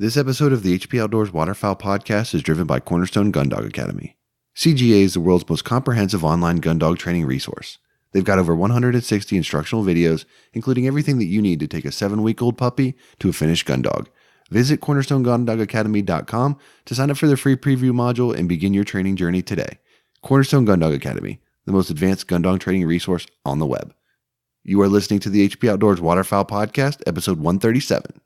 This episode of the HP Outdoors Waterfowl Podcast is driven by Cornerstone Gun Dog Academy. CGA is the world's most comprehensive online gun dog training resource. They've got over 160 instructional videos, including everything that you need to take a 7-week-old puppy to a finished gun dog. Visit cornerstonegundogacademy.com to sign up for their free preview module and begin your training journey today. Cornerstone Gun Dog Academy, the most advanced gun dog training resource on the web. You are listening to the HP Outdoors Waterfowl Podcast, episode 137.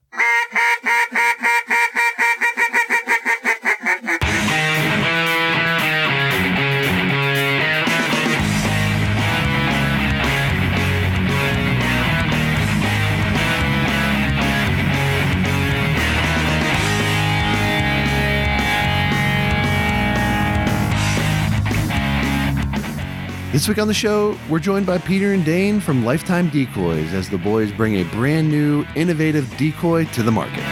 This week on the show, we're joined by Peter and Dane from Lifetime Decoys as the boys bring a brand new, innovative decoy to the market.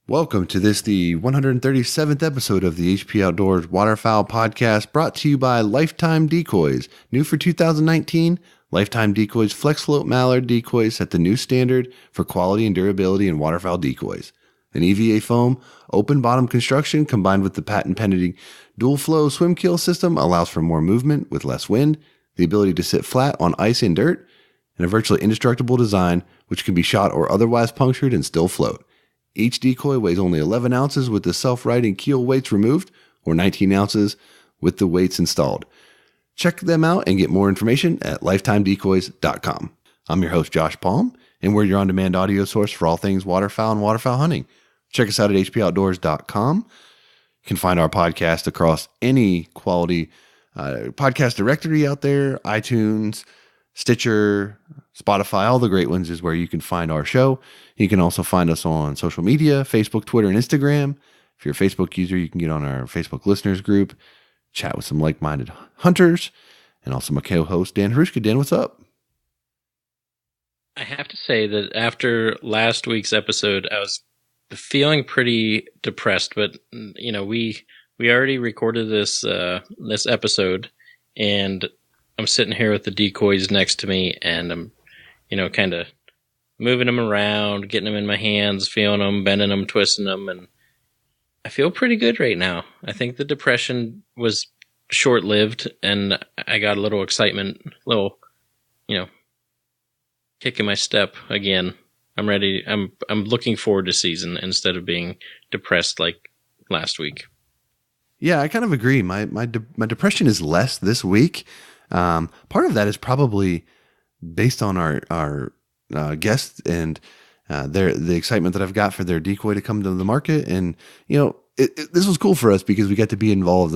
Welcome to the 137th episode of the HP Outdoors Waterfowl Podcast, brought to you by Lifetime Decoys. New for 2019, Lifetime Decoys FlexFloat Mallard decoys set the new standard for quality and durability in waterfowl decoys. An EVA foam, open bottom construction combined with the patent pending dual flow swim keel system allows for more movement with less wind, the ability to sit flat on ice and dirt, and a virtually indestructible design which can be shot or otherwise punctured and still float. Each decoy weighs only 11 ounces with the self-righting keel weights removed, or 19 ounces with the weights installed. Check them out and get more information at lifetimedecoys.com. I'm your host, Josh Palm, and we're your on-demand audio source for all things waterfowl and waterfowl hunting. Check us out at hpoutdoors.com. You can find our podcast across any quality podcast directory out there, iTunes, Stitcher, Spotify, all the great ones is where you can find our show. You can also find us on social media, Facebook, Twitter, and Instagram. If you're a Facebook user, you can get on our Facebook listeners group, chat with some like-minded hunters, and also my co-host, Dan Harushka. Dan, what's up? I have to say that after last week's episode, I was feeling pretty depressed, but you know, we already recorded this episode, and I'm sitting here with the decoys next to me, and I'm, kind of moving them around, getting them in my hands, feeling them, bending them, twisting them, and I feel pretty good right now. I think the depression was short-lived, and I got a little excitement, kick in my step again. I'm ready. I'm looking forward to season instead of being depressed like last week. Yeah, I kind of agree. My depression is less this week. Part of that is probably based on our guests and the excitement that I've got for their decoy to come to the market. And, this was cool for us because we got to be involved,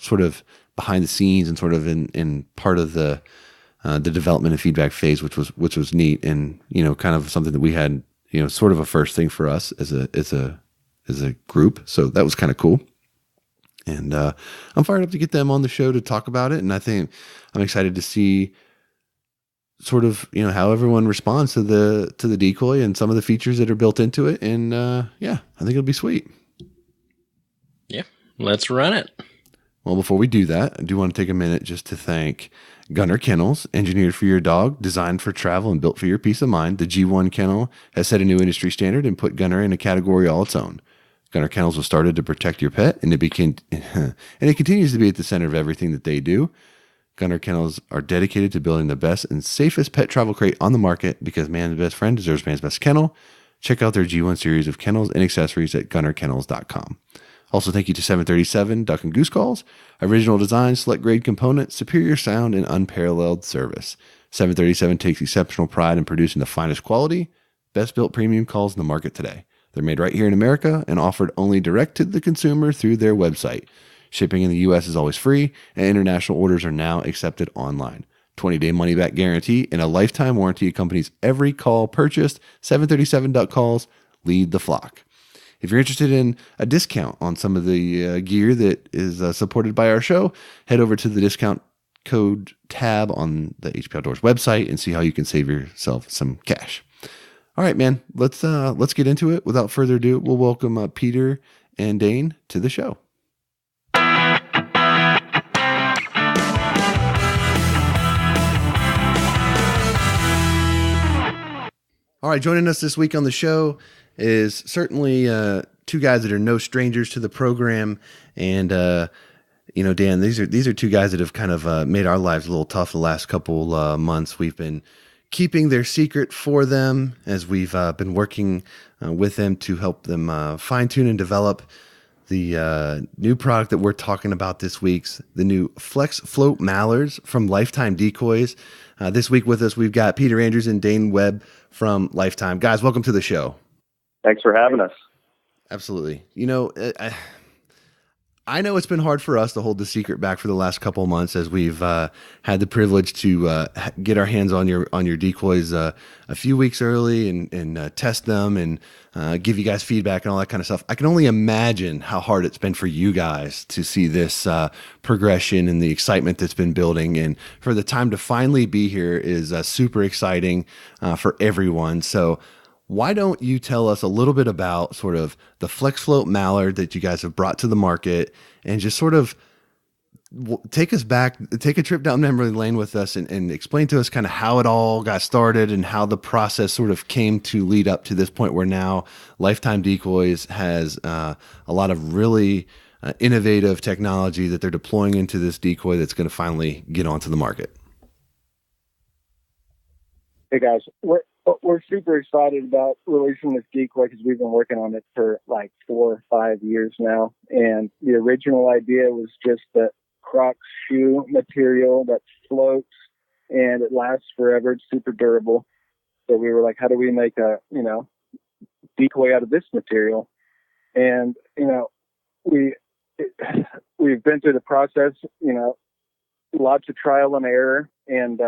sort of behind the scenes and sort of in part of the development and feedback phase, which was neat. And, kind of something that we had, sort of a first thing for us as a group. So that was kind of cool. And I'm fired up to get them on the show to talk about it. And I think I'm excited to see sort of, how everyone responds to the decoy and some of the features that are built into it. And I think it'll be sweet. Yeah, let's run it. Well, before we do that, I do want to take a minute just to thank Gunner Kennels, engineered for your dog, designed for travel, and built for your peace of mind. The G1 kennel has set a new industry standard and put Gunner in a category all its own. Gunner Kennels was started to protect your pet, and it continues to be at the center of everything that they do. Gunner Kennels are dedicated to building the best and safest pet travel crate on the market because man's best friend deserves man's best kennel. Check out their G1 series of kennels and accessories at gunnerkennels.com. Also, thank you to 737 Duck and Goose Calls. Original design, select grade components, superior sound, and unparalleled service. 737 takes exceptional pride in producing the finest quality, best built premium calls in the market today. They're made right here in America and offered only direct to the consumer through their website. Shipping in the U.S. is always free, and international orders are now accepted online. 20-day money-back guarantee and a lifetime warranty accompanies every call purchased. 737 Duck Calls lead the flock. If you're interested in a discount on some of the gear that is supported by our show, head over to the discount code tab on the HP Outdoors website and see how you can save yourself some cash. All right, man, let's get into it. Without further ado, we'll welcome Peter and Dane to the show. All right, joining us this week on the show is certainly two guys that are no strangers to the program, and Dan, these are two guys that have kind of made our lives a little tough the last couple months. We've been keeping their secret for them as we've been working with them to help them fine tune and develop the new product that we're talking about this week's the new FlexFloat Mallards from Lifetime Decoys. This week with us, we've got Peter Andrews and Dane Webb from Lifetime. Guys, welcome to the show. Thanks for having us. Absolutely. I know it's been hard for us to hold the secret back for the last couple of months as we've had the privilege to get our hands on your decoys a few weeks early and test them and give you guys feedback and all that kind of stuff. I can only imagine how hard it's been for you guys to see this progression and the excitement that's been building. And for the time to finally be here is super exciting for everyone. So why don't you tell us a little bit about sort of the FlexFloat Mallard that you guys have brought to the market and just sort of take us back, take a trip down memory lane with us and explain to us kind of how it all got started and how the process sort of came to lead up to this point where now Lifetime Decoys has a lot of really innovative technology that they're deploying into this decoy that's going to finally get onto the market. Hey guys, we're super excited about releasing this decoy because we've been working on it for like 4 or 5 years now. And the original idea was just the Crocs shoe material that floats and it lasts forever. It's super durable. So we were like, how do we make a, decoy out of this material? And, we've been through the process, lots of trial and error, and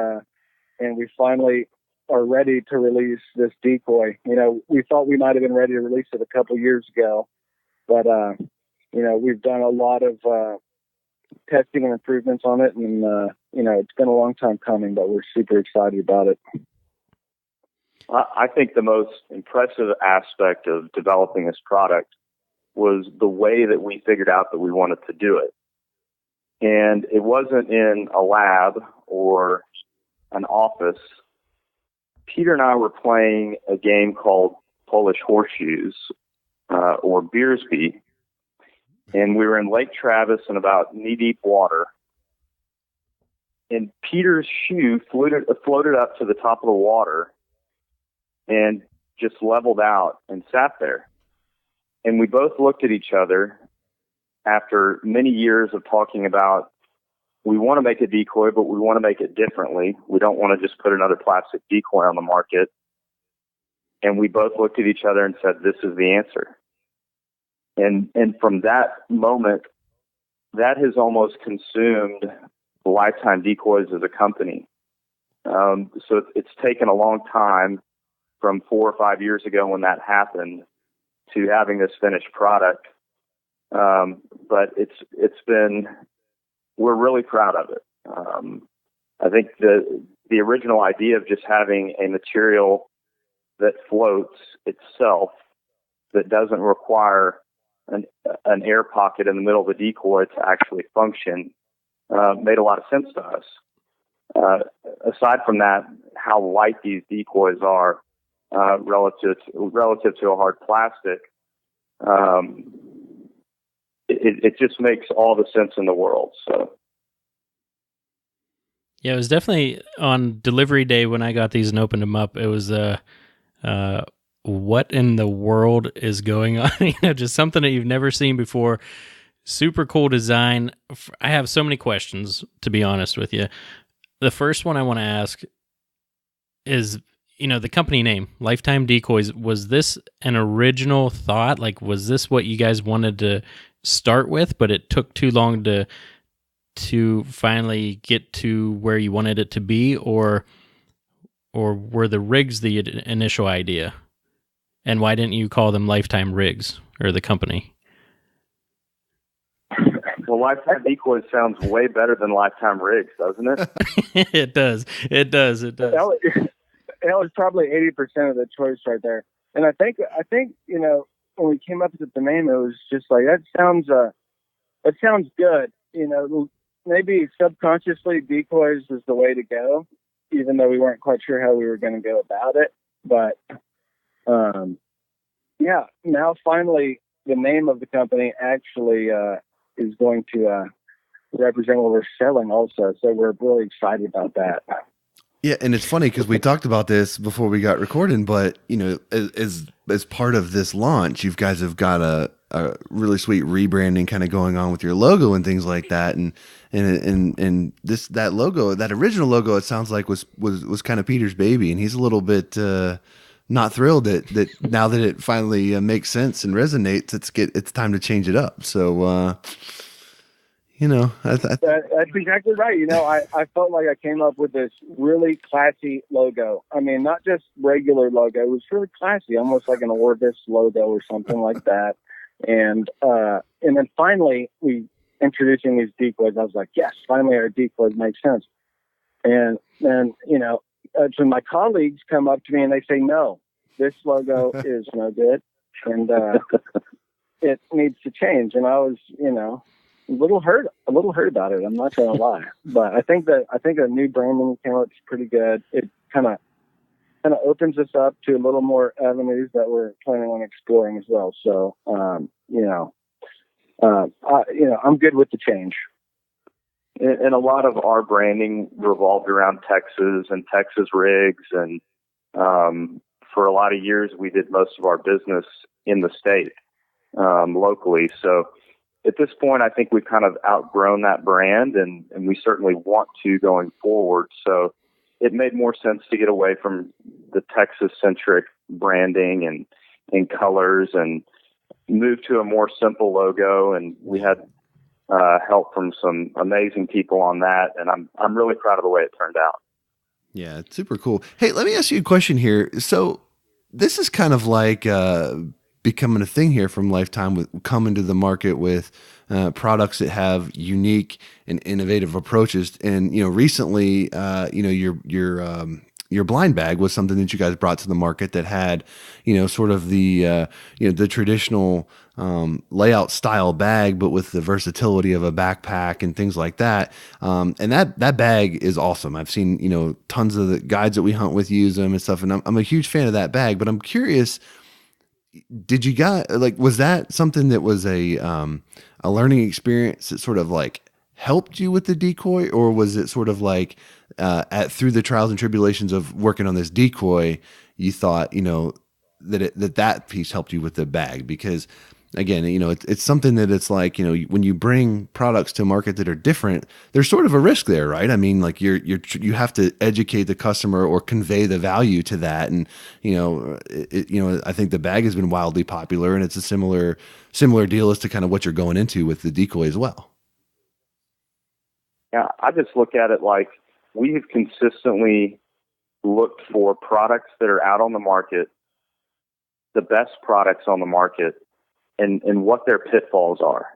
we finally are ready to release this decoy. We thought we might have been ready to release it a couple years ago, but we've done a lot of testing and improvements on it, and it's been a long time coming, but we're super excited about it. I think the most impressive aspect of developing this product was the way that we figured out that we wanted to do it. And it wasn't in a lab or an office. Peter and I were playing a game called Polish Horseshoes, or Beersby, and we were in Lake Travis in about knee-deep water. And Peter's shoe floated up to the top of the water and just leveled out and sat there. And we both looked at each other after many years of talking about, we want to make a decoy, but we want to make it differently. We don't want to just put another plastic decoy on the market. And we both looked at each other and said, this is the answer. And from that moment, that has almost consumed Lifetime Decoys as a company. So it's taken a long time from 4 or 5 years ago when that happened to having this finished product. But it's been, we're really proud of it. I think the original idea of just having a material that floats itself, that doesn't require an air pocket in the middle of the decoy to actually function, made a lot of sense to us. Aside from that, how light these decoys are relative to a hard plastic, it just makes all the sense in the world. So, yeah, it was definitely on delivery day when I got these and opened them up. It was what in the world is going on? Just something that you've never seen before. Super cool design. I have so many questions, to be honest with you. The first one I want to ask is, the company name, Lifetime Decoys. Was this an original thought? Like, was this what you guys wanted to start with, but it took too long to finally get to where you wanted it to be, or were the rigs the initial idea? And why didn't you call them Lifetime Rigs, or the company? Well, Lifetime Decoys sounds way better than Lifetime Rigs, doesn't it? It does. That was probably 80% of the choice right there. And I think when we came up with the name, it was just like, that sounds good. Maybe subconsciously decoys was the way to go, even though we weren't quite sure how we were going to go about it. But yeah, now finally the name of the company actually is going to represent what we're selling also. So we're really excited about that. Yeah, and it's funny because we talked about this before we got recording, but you know, as part of this launch, you guys have got a really sweet rebranding kind of going on with your logo and things like that, and that logo, that original logo, it sounds like was kind of Peter's baby, and he's a little bit not thrilled that now that it finally makes sense and resonates, it's time to change it up. So. You know, that's exactly right. You know, I felt like I came up with this really classy logo. I mean, not just regular logo. It was really classy, almost like an Orvis logo or something like that. And then finally, we introducing these decoys. I was like, yes, finally our decoys make sense. And then, you know, so my colleagues come up to me and they say, no, this logo is no good, and it needs to change. And I was, you know, a little hurt about it. I'm not going to lie, but I think a new branding came out pretty good. It kind of opens us up to a little more avenues that we're planning on exploring as well. So, I'm good with the change. And a lot of our branding revolved around Texas and Texas rigs. And for a lot of years, we did most of our business in the state, locally. So at this point, I think we've kind of outgrown that brand, and we certainly want to going forward. So it made more sense to get away from the Texas-centric branding and colors and move to a more simple logo. And we had help from some amazing people on that, and I'm really proud of the way it turned out. Yeah, it's super cool. Hey, let me ask you a question here. So this is kind of like becoming a thing here from Lifetime, with coming to the market with products that have unique and innovative approaches. And you know, recently, your blind bag was something that you guys brought to the market that had, you know, sort of the the traditional layout style bag, but with the versatility of a backpack and things like that. And that bag is awesome. I've seen, you know, tons of the guides that we hunt with use them and stuff, and I'm a huge fan of that bag. But I'm curious, did you guys was that something that was a learning experience that sort of like helped you with the decoy, or was it sort of like through the trials and tribulations of working on this decoy, you thought, you know, that piece helped you with the bag? Because again, you know, it's something that it's like, you know, when you bring products to market that are different, there's sort of a risk there, right? I mean, like you have to educate the customer or convey the value to that. And, you know, I think the bag has been wildly popular, and it's a similar deal as to kind of what you're going into with the decoy as well. Yeah, I just look at it like we have consistently looked for products that are out on the market, the best products on the market, and what their pitfalls are.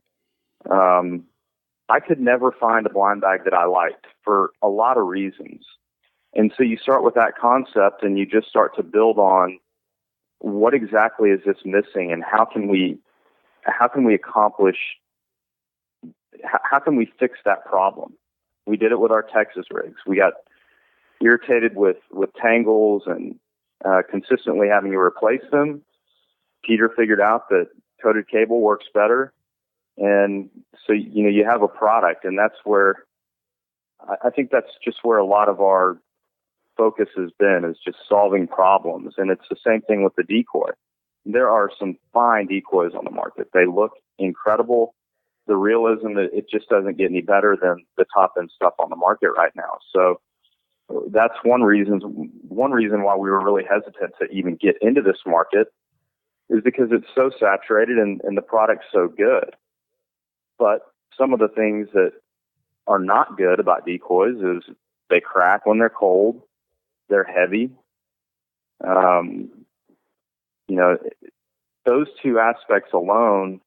I could never find a blind bag that I liked for a lot of reasons. And so you start with that concept, and you just start to build on what exactly is this missing, and how can we accomplish, how can we fix that problem? We did it with our Texas rigs. We got irritated with tangles and consistently having to replace them. Peter figured out that coated cable works better. And so, you know, you have a product, and that's where I think that's just where a lot of our focus has been, is just solving problems. And it's the same thing with the decoy. There are some fine decoys on the market. They look incredible. The realism, it just doesn't get any better than the top end stuff on the market right now. So that's one reason why we were really hesitant to even get into this market, is because it's so saturated and the product's so good. But some of the things that are not good about decoys is they crack when they're cold, they're heavy. You know, those two aspects alone,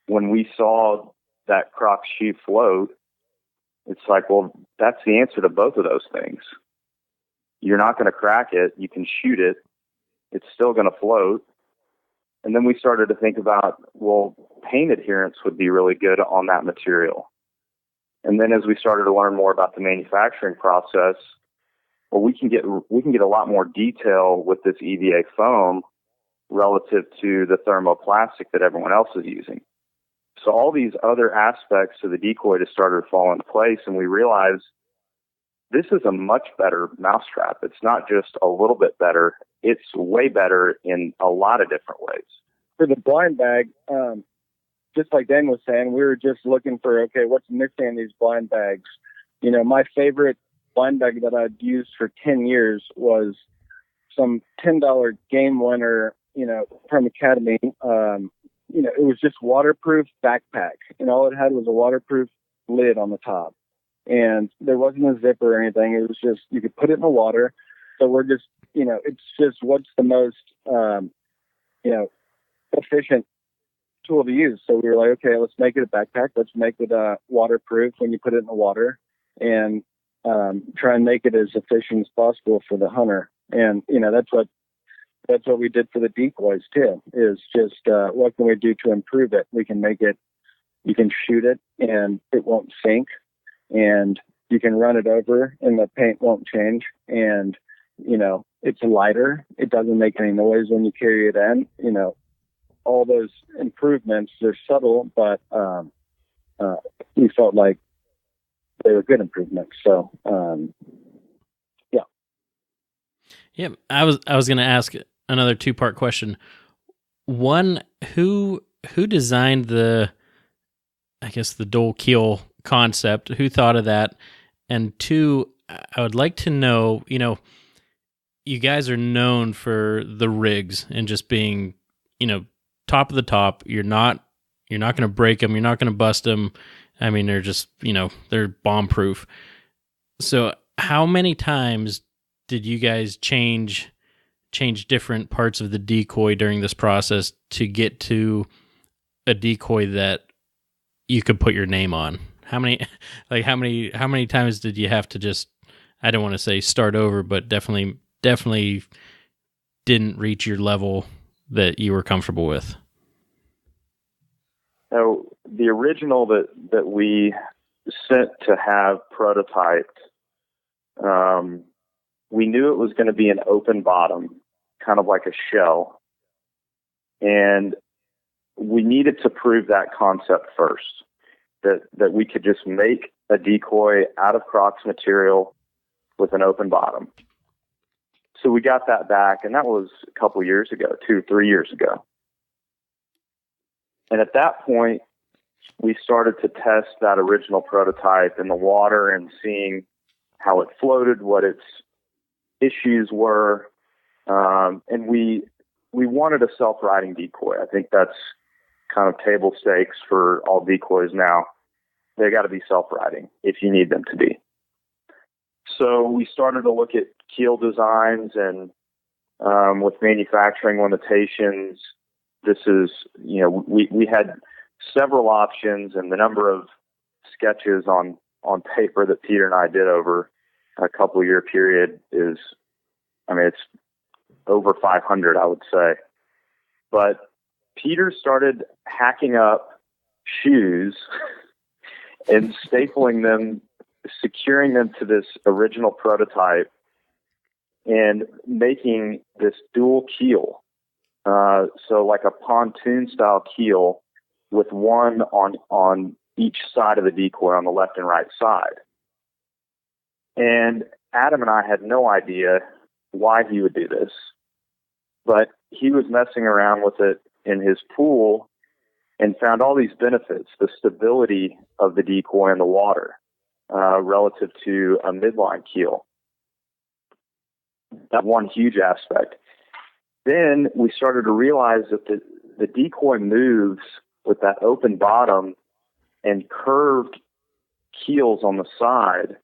when we saw that Crocs shoe float, it's like, well, that's the answer to both of those things. You're not going to crack it. You can shoot it. It's still going to float. And then we started to think about, well, paint adherence would be really good on that material. And then as we started to learn more about the manufacturing process, well, we can get a lot more detail with this EVA foam relative to the thermoplastic that everyone else is using. So all these other aspects of the decoy just started to fall into place, and we realized this is a much better mousetrap. It's not just a little bit better. It's way better in a lot of different ways. For the blind bag, just like Dan was saying, we were just looking for, okay, what's missing in these blind bags? You know, my favorite blind bag that I'd used for 10 years was some $10 game winner, you know, from Academy. You know, it was just waterproof backpack, and all it had was a waterproof lid on the top. And there wasn't a zipper or anything. It was just, you could put it in the water. So we're just, you know, it's just what's the most, you know, efficient tool to use. So we were like, okay, let's make it a backpack. Let's make it waterproof when you put it in the water, and try and make it as efficient as possible for the hunter. And, you know, that's what we did for the decoys too, is just what can we do to improve it? We can make it, you can shoot it and it won't sink, and you can run it over and the paint won't change. And, you know, it's lighter. It doesn't make any noise when you carry it in. You know, all those improvements, they're subtle, but we felt like they were good improvements. So, yeah. Yeah, I was going to ask another two-part question. One, who designed the dual keel concept? Who thought of that? And two, I would like to know, you know, you guys are known for the rigs and just being, you know, top of the top. You're not going to break them. You're not going to bust them. I mean, they're just, you know, they're bomb proof. So how many times did you guys change different parts of the decoy during this process to get to a decoy that you could put your name on? How many times did you have to just, I don't want to say start over, but definitely didn't reach your level that you were comfortable with? So the original that we sent to have prototyped, we knew it was going to be an open bottom, kind of like a shell. And we needed to prove that concept first, that we could just make a decoy out of Crocs material with an open bottom. So we got that back, and that was a couple years ago, 2-3 years ago. And at that point, we started to test that original prototype in the water and seeing how it floated, what its issues were. And we wanted a self-riding decoy. I think that's kind of table stakes for all decoys now. They got to be self-riding if you need them to be. So we started to look at keel designs, and with manufacturing limitations, this is, you know, we had several options, and the number of sketches on paper that Peter and I did over a couple year period is, I mean, it's over 500, I would say. But Peter started hacking up shoes and stapling them, securing them to this original prototype, and making this dual keel. So like a pontoon style keel with one on each side of the decoy on the left and right side. And Adam and I had no idea why he would do this, but he was messing around with it in his pool and found all these benefits, the stability of the decoy in the water relative to a midline keel. That one huge aspect. Then we started to realize that the decoy moves with that open bottom and curved keels on the side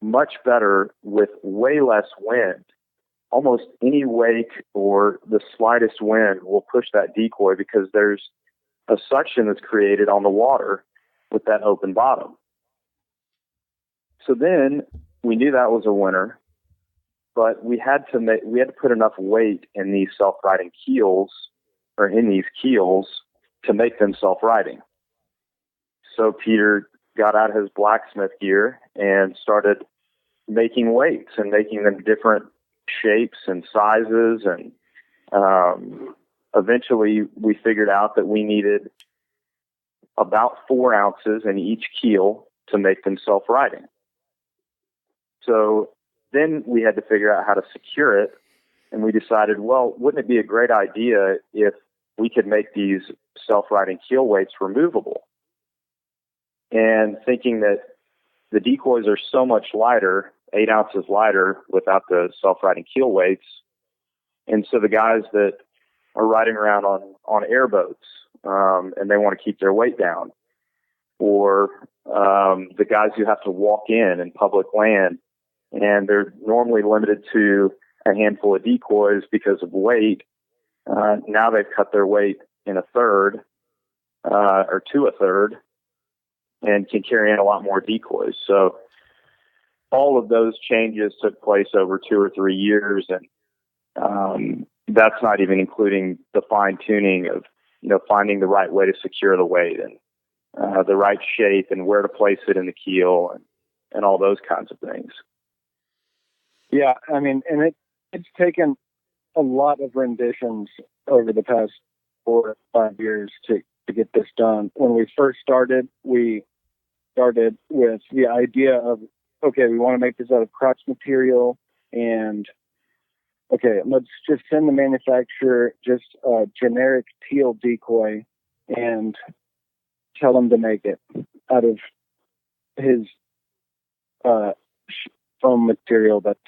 much better with way less wind. Almost any wake or the slightest wind will push that decoy because there's a suction that's created on the water with that open bottom. So then we knew that was a winner, but we had to put enough weight in these self-riding keels, or in these keels, to make them self-riding. So Peter got out his blacksmith gear and started making weights and making them different shapes and sizes, and eventually we figured out that we needed about 4 ounces in each keel to make them self-righting. So then we had to figure out how to secure it, and we decided, well, wouldn't it be a great idea if we could make these self-righting keel weights removable? And thinking that the decoys are so much lighter, 8 ounces lighter without the self-righting keel weights. And so the guys that are riding around on airboats, and they want to keep their weight down, or the guys who have to walk in public land, and they're normally limited to a handful of decoys because of weight. Now they've cut their weight in a third, or to a third, and can carry in a lot more decoys. So all of those changes took place over 2 or 3 years, and that's not even including the fine tuning of, finding the right way to secure the weight and the right shape and where to place it in the keel and all those kinds of things. Yeah, I mean, and it's taken a lot of renditions over the past 4 or 5 years to get this done. When we first started, we started with the idea of, okay, we want to make this out of crotch material, and okay, let's just send the manufacturer just a generic teal decoy and tell him to make it out of his foam material that's,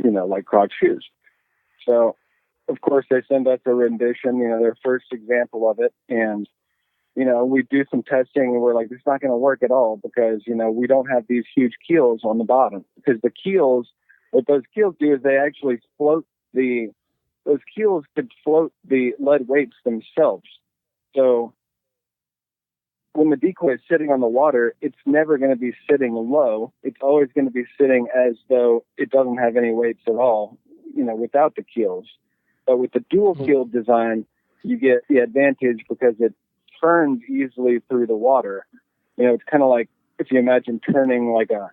like Croc shoes. So, of course, they send us a rendition, their first example of it. And, we do some testing and we're like, it's not going to work at all because, we don't have these huge keels on the bottom. Because the keels, what those keels do is they actually float those keels could float the lead weights themselves. So, when the decoy is sitting on the water, it's never going to be sitting low. It's always going to be sitting as though it doesn't have any weights at all, without the keels. But with the dual keel design, you get the advantage because it turns easily through the water. It's kind of like if you imagine turning like a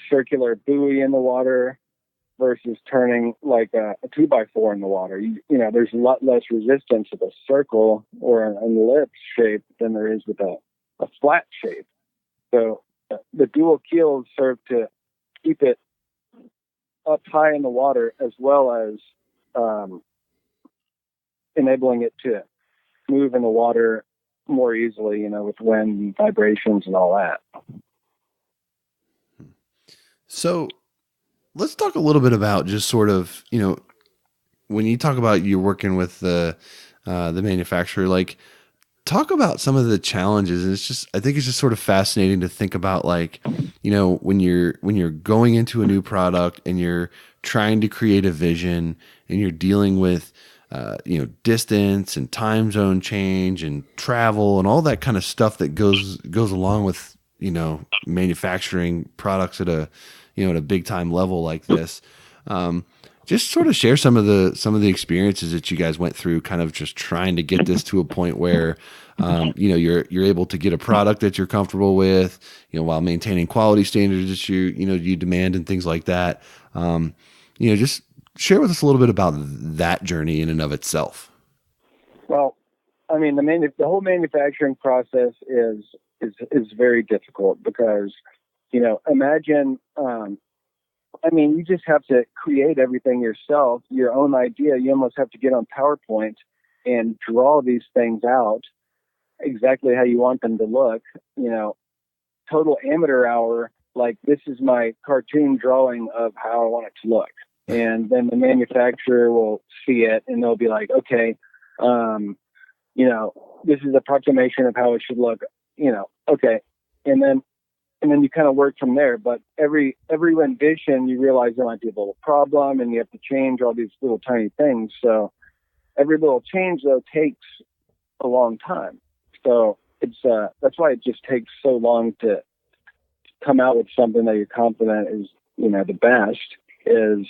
circular buoy in the water versus turning like a 2x4 in the water. There's a lot less resistance with a circle or an ellipse shape than there is with a flat shape. So the dual keels serve to keep it up high in the water as well as enabling it to move in the water more easily, with wind, vibrations, and all that. So let's talk a little bit about just sort of, when you talk about you're working with the manufacturer, like talk about some of the challenges. And I think it's just sort of fascinating to think about, like, when you're going into a new product and you're trying to create a vision and you're dealing with, distance and time zone change and travel and all that kind of stuff that goes along with, manufacturing products at a big time level like this. Just sort of share some of the experiences that you guys went through, kind of just trying to get this to a point where, you're able to get a product that you're comfortable with, while maintaining quality standards that you demand and things like that. Just share with us a little bit about that journey in and of itself. Well, I mean, the whole manufacturing process is very difficult because, imagine, you just have to create everything yourself, your own idea. You almost have to get on PowerPoint and draw these things out exactly how you want them to look, total amateur hour. Like, this is my cartoon drawing of how I want it to look. And then the manufacturer will see it and they'll be like, okay, this is a approximation of how it should look, okay. And then you kind of work from there. But every rendition, you realize there might be a little problem and you have to change all these little tiny things. So every little change, though, takes a long time. So it's that's why it just takes so long to come out with something that you're confident is, the best. Is,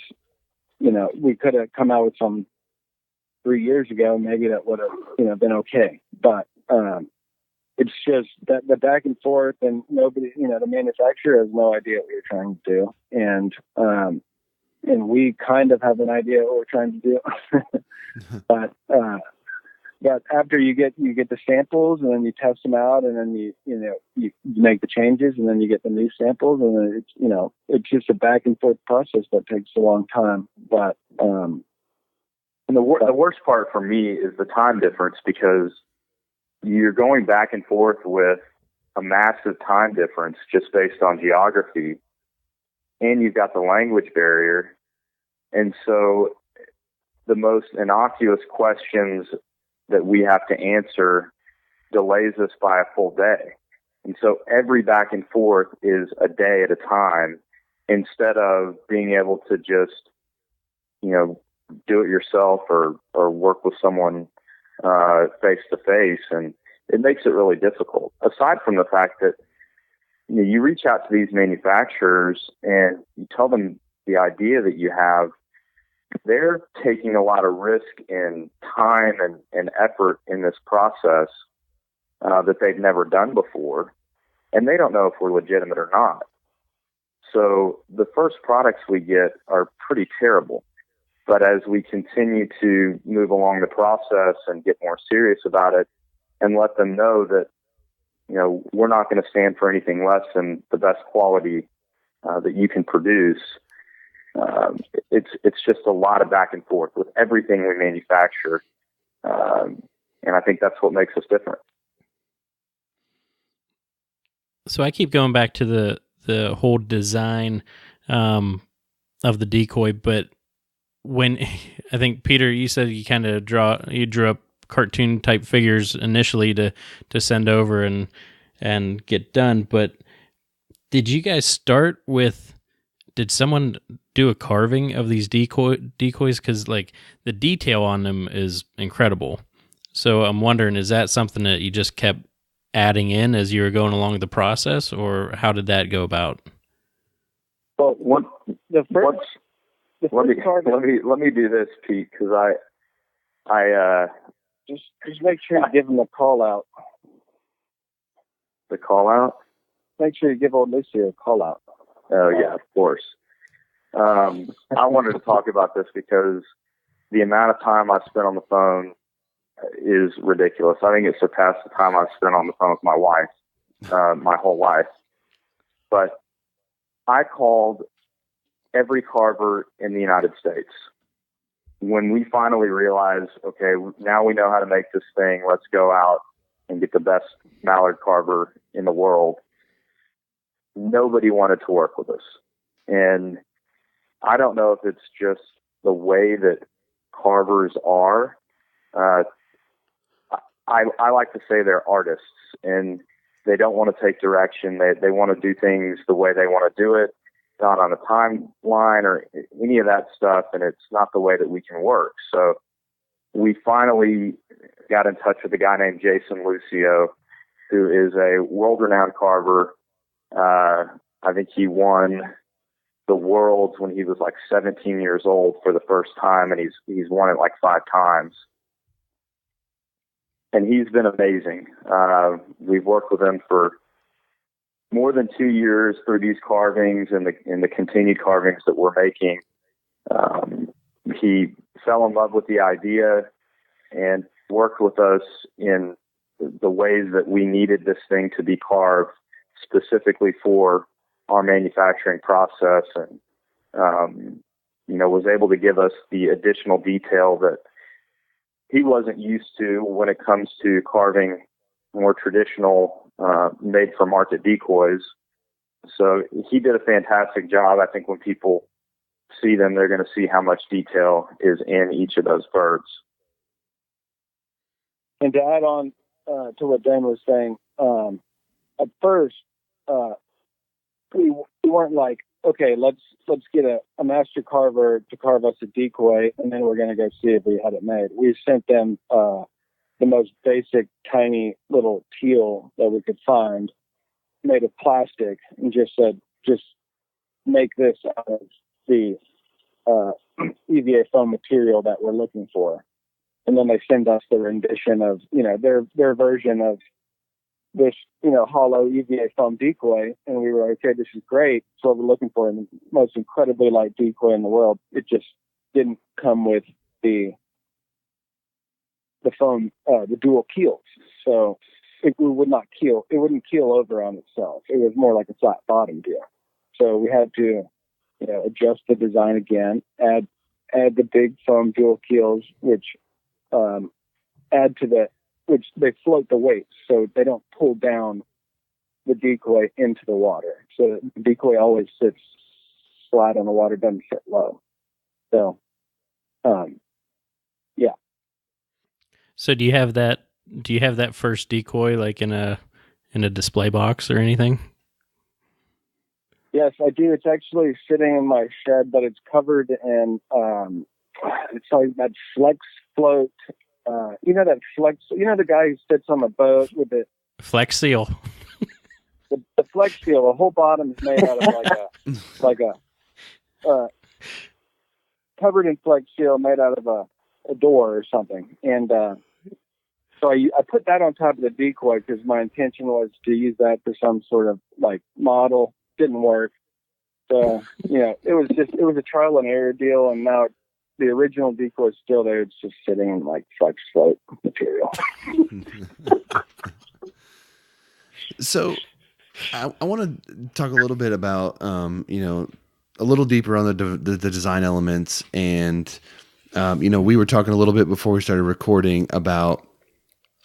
we could have come out with some 3 years ago, maybe that would have, been okay. But it's just that the back and forth, and nobody, the manufacturer has no idea what you're trying to do. And we kind of have an idea what we're trying to do. But But after you get the samples, and then you test them out, and then you make the changes, and then you get the new samples, and then it's just a back and forth process that takes a long time. But and the worst part for me is the time difference, because you're going back and forth with a massive time difference just based on geography, and you've got the language barrier, and so the most innocuous questions that we have to answer delays us by a full day. And so every back and forth is a day at a time, instead of being able to just, do it yourself or work with someone face to face. And it makes it really difficult. Aside from the fact that you reach out to these manufacturers and you tell them the idea that you have, they're taking a lot of risk in time and effort in this process that they've never done before, and they don't know if we're legitimate or not. So the first products we get are pretty terrible. But as we continue to move along the process and get more serious about it and let them know that, we're not going to stand for anything less than the best quality that you can produce, it's just a lot of back and forth with everything we manufacture. And I think that's what makes us different. So I keep going back to the whole design of the Decoy, but when I think, Peter, you said you kind of drew up cartoon type figures initially to send over and get done, but did you guys start with, did someone do a carving of these decoys? Because the detail on them is incredible. So I'm wondering, is that something that you just kept adding in as you were going along the process, or how did that go about? Well, let me do this, Pete, because I just make sure you give them a call out. The call out? Make sure you give old Lucy a call out. Oh yeah, of course. I wanted to talk about this because the amount of time I spent on the phone is ridiculous. I think it surpassed the time I've spent on the phone with my wife, my whole life. But I called every carver in the United States. When we finally realized, okay, now we know how to make this thing, let's go out and get the best mallard carver in the world, nobody wanted to work with us. And I don't know if it's just the way that carvers are. I like to say they're artists, and they don't want to take direction. They want to do things the way they want to do it, not on a timeline or any of that stuff, and it's not the way that we can work. So we finally got in touch with a guy named Jason Lucio, who is a world-renowned carver. I think he won the Worlds when he was 17 years old for the first time, and he's won it 5 times. And he's been amazing. We've worked with him for more than 2 years through these carvings and the continued carvings that we're making. He fell in love with the idea and worked with us in the ways that we needed this thing to be carved specifically for our manufacturing process, and was able to give us the additional detail that he wasn't used to when it comes to carving more traditional made for market decoys. So he did a fantastic job. I think when people see them, they're going to see how much detail is in each of those birds. And to add on to what Dan was saying, at first, we weren't okay, let's get a master carver to carve us a decoy, and then we're going to go see if we had it made. We sent them the most basic, tiny little keel that we could find, made of plastic, and just said, just make this out of the EVA foam material that we're looking for. And then they send us the rendition of, their version of this, hollow EVA foam decoy. And we were, okay, this is great. It's what we're looking for, and the most incredibly light decoy in the world. It just didn't come with the foam, the dual keels. So it would not keel. It wouldn't keel over on itself. It was more like a flat bottom deal. So we had to, adjust the design again, add the big foam dual keels, which which they float the weights, so they don't pull down the decoy into the water. So the decoy always sits flat on the water, doesn't sit low. So, yeah. So do you have that first decoy like in a display box or anything? Yes, I do. It's actually sitting in my shed, but it's covered in it's like that FlexFloat. The guy who sits on the boat with the Flex Seal. The Flex Seal. The whole bottom is made out of covered in Flex Seal, made out of a door or something. And so I put that on top of the decoy because my intention was to use that for some sort of like model. Didn't work. So it was a trial and error deal, and now the original decoy is still there. It's just sitting in like FlexFloat material. So I want to talk a little bit about, a little deeper on the design elements. And, we were talking a little bit before we started recording about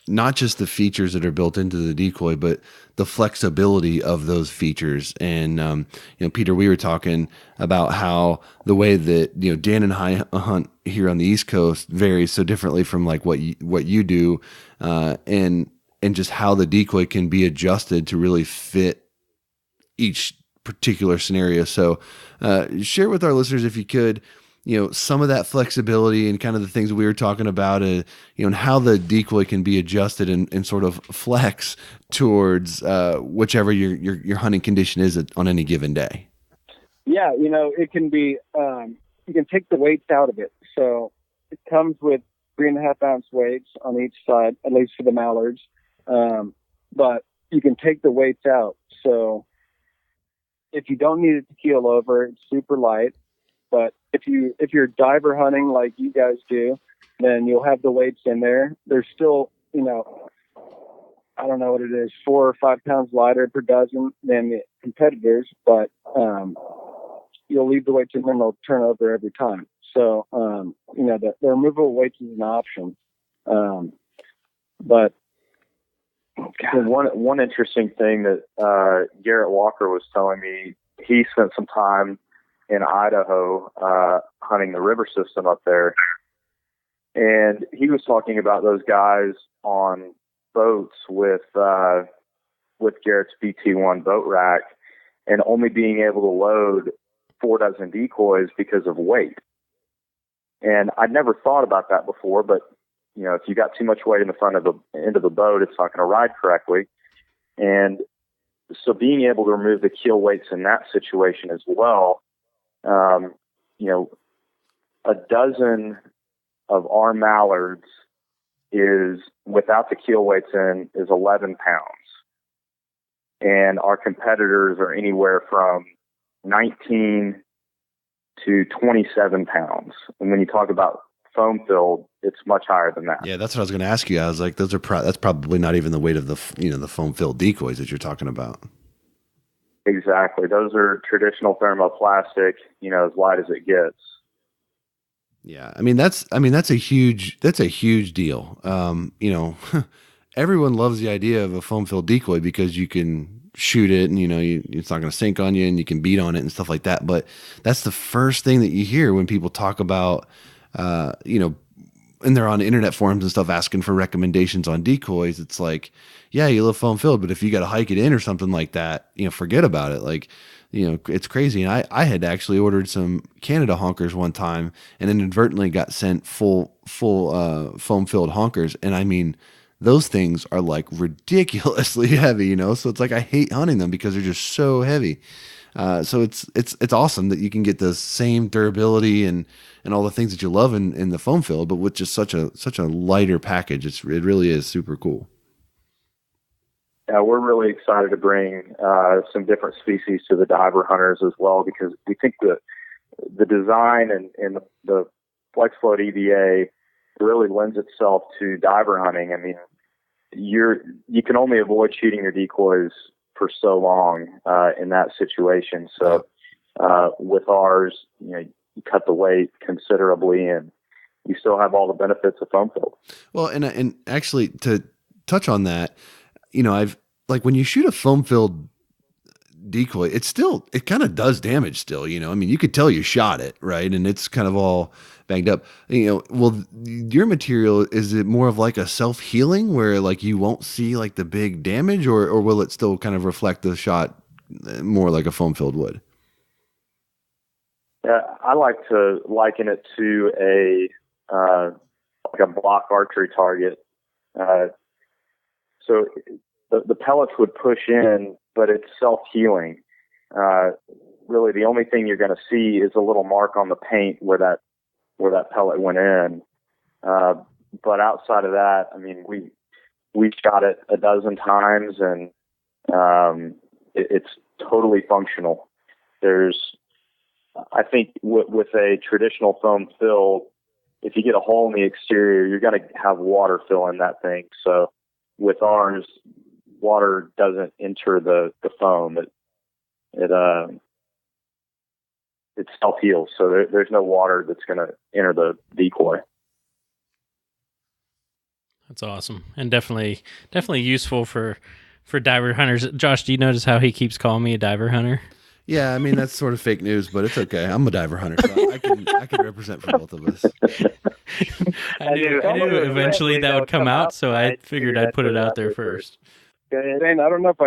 not just the features that are built into the decoy, but the flexibility of those features. And, Peter, we were talking about how the way that, Dan and I hunt here on the East Coast varies so differently from like what you do. And just how the decoy can be adjusted to really fit each particular scenario. So, share with our listeners, if you could, some of that flexibility and kind of the things that we were talking about, and how the decoy can be adjusted and sort of flex towards whichever your hunting condition is on any given day. Yeah, it can be. You can take the weights out of it. So it comes with 3.5 ounce weights on each side, at least for the mallards. But you can take the weights out. So if you don't need it to keel over, it's super light. But if you're diver hunting like you guys do, then you'll have the weights in there. They're still, I don't know what it is, 4 or 5 pounds lighter per dozen than the competitors, but you'll leave the weights in there and they'll turn over every time. So, the removable weights is an option. But one interesting thing that Garrett Walker was telling me, he spent some time in Idaho hunting the river system up there, and he was talking about those guys on boats with Garrett's BT1 boat rack and only being able to load 4 dozen decoys because of weight. And I'd never thought about that before, but if you got too much weight in the front of the end of the boat, it's not going to ride correctly. And so being able to remove the keel weights in that situation as well, a dozen of our mallards is, without the keel weights in, is 11 pounds. And our competitors are anywhere from 19 to 27 pounds. And when you talk about foam filled, it's much higher than that. Yeah, that's what I was going to ask you. I was like, that's probably not even the weight of the foam filled decoys that you're talking about. Exactly. Those are traditional thermoplastic, as light as it gets. Yeah. That's a huge deal. Everyone loves the idea of a foam filled decoy because you can shoot it and, it's not going to sink on you and you can beat on it and stuff like that. But that's the first thing that you hear when people talk about, and they're on internet forums and stuff asking for recommendations on decoys. It's like, yeah, you love foam filled, but if you got to hike it in or something like that, forget about it. Like, it's crazy. And I had actually ordered some Canada honkers one time and inadvertently got sent full foam filled honkers. And those things are like ridiculously heavy, so it's like, I hate hunting them because they're just so heavy. So it's awesome that you can get the same durability and all the things that you love in the foam filled, but with just such a lighter package. It really is super cool. Yeah, we're really excited to bring some different species to the diver hunters as well, because we think the design and the FlexFloat EVA really lends itself to diver hunting. I mean, you can only avoid shooting your decoys for so long in that situation. So with ours, you cut the weight considerably, and you still have all the benefits of foam filled. Well, and actually to touch on that, I've like when you shoot a foam filled decoy, it kind of does damage still, I mean, you could tell you shot it, right? And it's kind of all banged up, well, your material, is it more of like a self-healing where like you won't see like the big damage, or will it still kind of reflect the shot more like a foam filled would? Yeah, I like to liken it to like a block archery target. So the pellets would push in, but it's self-healing. Really, the only thing you're going to see is a little mark on the paint where that pellet went in. But outside of that, I mean, we shot it a dozen times, and it's totally functional. I think with a traditional foam fill, if you get a hole in the exterior, you're going to have water fill in that thing. So with ours, water doesn't enter the foam. It self-heals. So there's no water that's going to enter the decoy. That's awesome. And definitely useful for diver hunters. Josh, do you notice how he keeps calling me a diver hunter? Yeah, I mean, that's sort of fake news, but it's okay. I'm a diver hunter, so I can represent for both of us. I knew eventually that would come out, so I figured I'd put it out there first. Dane, I don't know if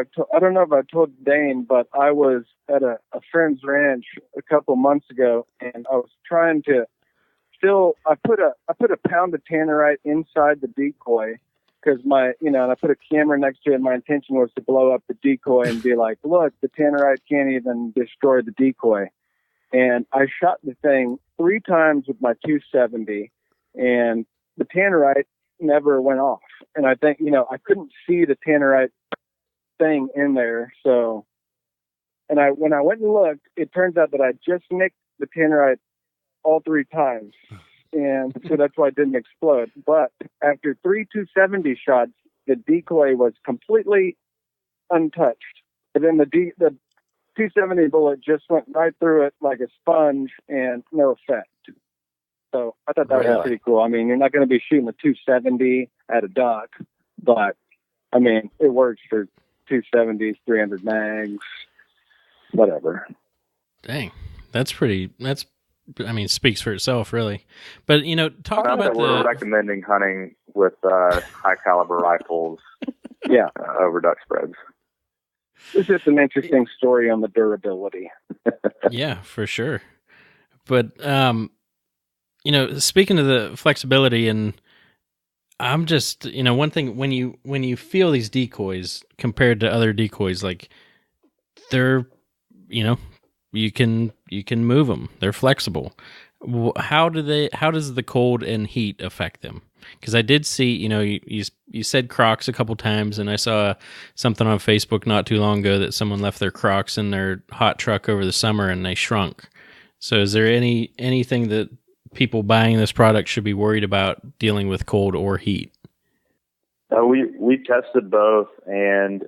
I told Dane, but I was at a friend's ranch a couple months ago, and I was trying to I put a pound of tannerite inside the decoy, because and I put a camera next to it. My intention was to blow up the decoy and be like, look, the tannerite can't even destroy the decoy. And I shot the thing 3 times with my 270, and the tannerite never went off. And I think, I couldn't see the tannerite thing in there. So, when I went and looked, it turns out that I just nicked the tannerite all 3 times. And so that's why it didn't explode. But after 3 270 shots, the decoy was completely untouched. And then the 270 bullet just went right through it like a sponge and no effect. So I thought that was pretty cool. I mean, you're not going to be shooting a 270 at a duck, but I mean, it works for 270s, 300 mags, whatever. Dang, speaks for itself, really. But, talking about we're recommending hunting with high caliber rifles over duck spreads. It's just an interesting story on the durability. Yeah, for sure. But, speaking of the flexibility, and I'm just, one thing, when you feel these decoys compared to other decoys, like they're, you can move them. They're flexible. How does the cold and heat affect them? Because I did see, you said Crocs a couple times, and I saw something on Facebook not too long ago that someone left their Crocs in their hot truck over the summer and they shrunk. So is there anything that people buying this product should be worried about dealing with cold or heat? We tested both, and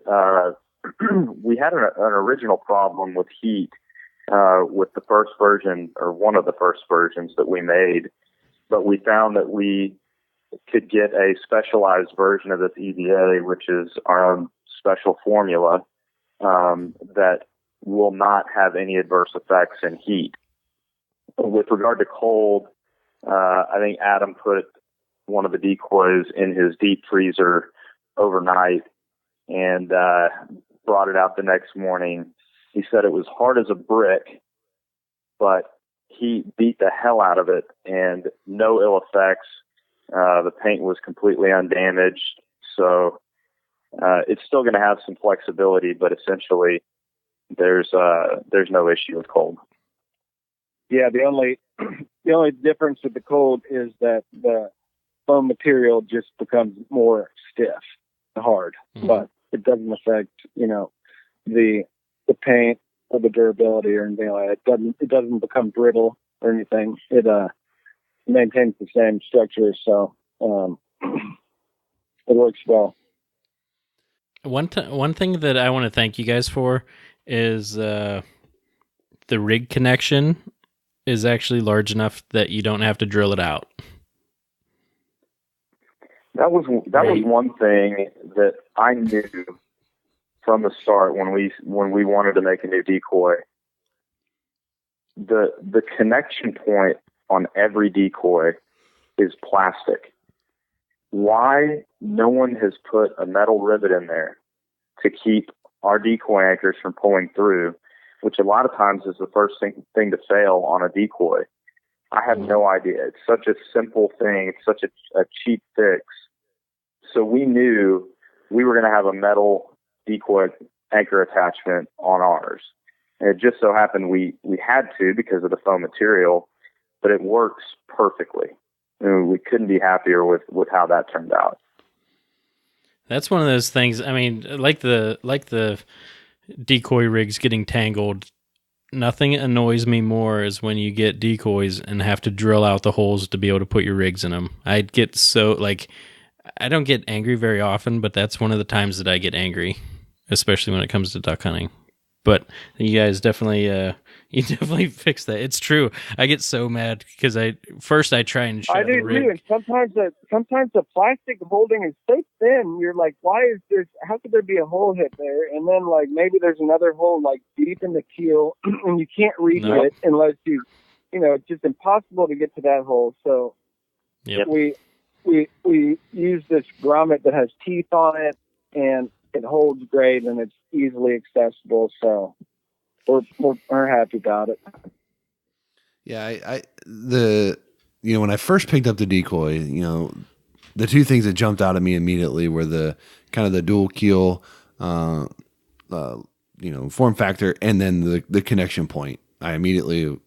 we had an original problem with heat with the first version, or one of the first versions that we made, but we found that we could get a specialized version of this EVA, which is our own special formula, that will not have any adverse effects in heat. With regard to cold, I think Adam put one of the decoys in his deep freezer overnight and brought it out the next morning. He said it was hard as a brick, but he beat the hell out of it and no ill effects. The paint was completely undamaged. So it's still going to have some flexibility, but essentially there's no issue with cold. Yeah, the only difference with the cold is that the foam material just becomes more stiff and hard, but it doesn't affect, the paint or the durability or anything like that. It doesn't become brittle or anything. It maintains the same structure. So it works well. One thing that I want to thank you guys for is the rig connection is actually large enough that you don't have to drill it out. That was one thing that I knew from the start when we wanted to make a new decoy. The connection point on every decoy is plastic. Why no one has put a metal rivet in there to keep our decoy anchors from pulling through, which a lot of times is the first thing to fail on a decoy. I have no idea. It's such a simple thing. It's such a cheap fix. So we knew we were going to have a metal decoy anchor attachment on ours. And it just so happened we had to because of the foam material, but it works perfectly. And we couldn't be happier with how that turned out. That's one of those things. I mean, like the decoy rigs getting tangled, nothing annoys me more is when you get decoys and have to drill out the holes to be able to put your rigs in them. I'd get so, like, I don't get angry very often, but that's one of the times that I get angry, especially when it comes to duck hunting. But you guys definitely fix that. It's true. I get so mad because I try and shut the rig. Too. And sometimes the plastic holding is so thin. You're like, why is this? How could there be a hole hit there? And then like maybe there's another hole like deep in the keel, and you can't reach it unless you know, it's just impossible to get to that hole. So yep. we use this grommet that has teeth on it, and it holds great, and it's easily accessible. So we're happy about it. Yeah, when I first picked up the decoy, you know, the two things that jumped out at me immediately were the kind of the dual keel, form factor, and then the connection point. I immediately,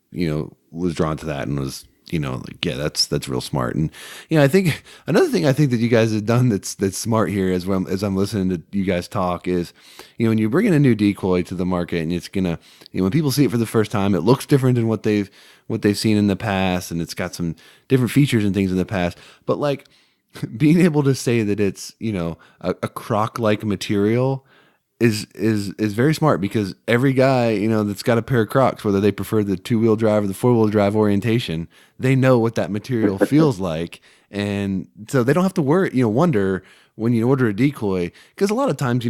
was drawn to that and was, like, yeah, that's real smart. And, I think another thing I think that you guys have done that's smart here as I'm listening to you guys talk is, when you bring in a new decoy to the market and it's gonna, when people see it for the first time, it looks different than what they've seen in the past, and it's got some different features and things in the past. But like being able to say that it's, a croc-like material is very smart, because every guy, that's got a pair of Crocs, whether they prefer the 2-wheel drive or the 4-wheel drive orientation, they know what that material feels like. And so they don't have to wonder when you order a decoy, because a lot of times,